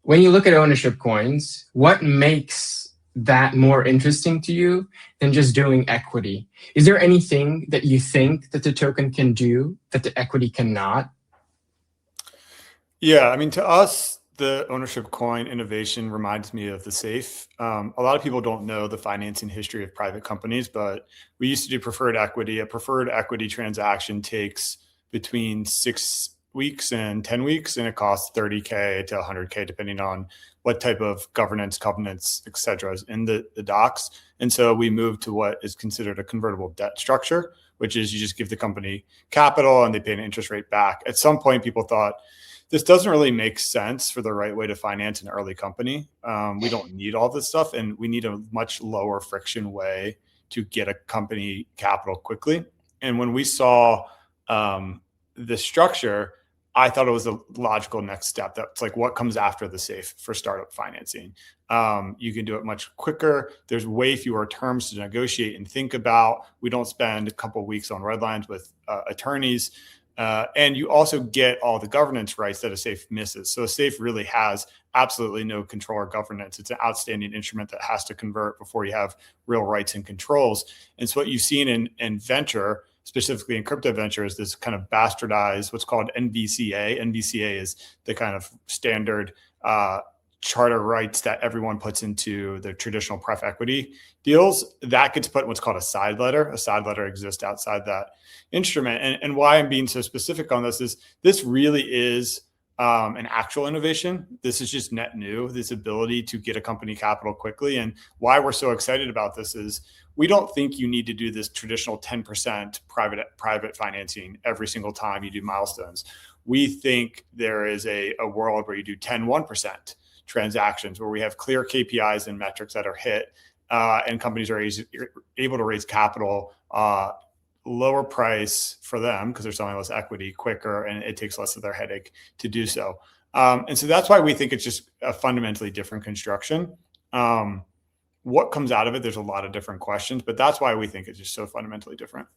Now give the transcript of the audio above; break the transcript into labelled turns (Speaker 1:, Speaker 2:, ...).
Speaker 1: when you look at ownership coins, what makes that more interesting to you than just doing equity? Is there anything that you think that the token can do that the equity cannot?
Speaker 2: Yeah, I mean, to us, the ownership coin innovation reminds me of the safe. A lot of people don't know the financing history of private companies, but we used to do preferred equity. A preferred equity transaction takes between 6 weeks and 10 weeks, and it costs 30K to 100K, depending on what type of governance, covenants, et cetera, is in the docs. And so we moved to what is considered a convertible debt structure, which is you just give the company capital and they pay an interest rate back. At some point, people thought, this doesn't really make sense for the right way to finance an early company. We don't need all this stuff, and we need a much lower friction way to get a company capital quickly. And when we saw the structure, I thought it was a logical next step. That's like what comes after the safe for startup financing. You can do it much quicker. There's way fewer terms to negotiate and think about. We don't spend a couple of weeks on red lines with attorneys. And you also get all the governance rights that a safe misses. So a safe really has absolutely no control or governance. It's an outstanding instrument that has to convert before you have real rights and controls. And so what you've seen in venture, specifically in crypto venture, is this kind of bastardized, what's called NVCA. NVCA is the kind of standard charter rights that everyone puts into the traditional pref equity deals. That gets put in what's called a side letter. A side letter exists outside that instrument. And why I'm being so specific on this is this really is an actual innovation. This is just net new, this ability to get a company capital quickly. And why we're so excited about this is we don't think you need to do this traditional 10% private financing every single time you do milestones. We think there is a world where you do 1% transactions, where we have clear KPIs and metrics that are hit, and companies are able to raise capital, lower price for them because they're selling less equity quicker, and it takes less of their headache to do so. And so that's why we think it's just a fundamentally different construction. What comes out of it, there's a lot of different questions, but that's why we think it's just so fundamentally different.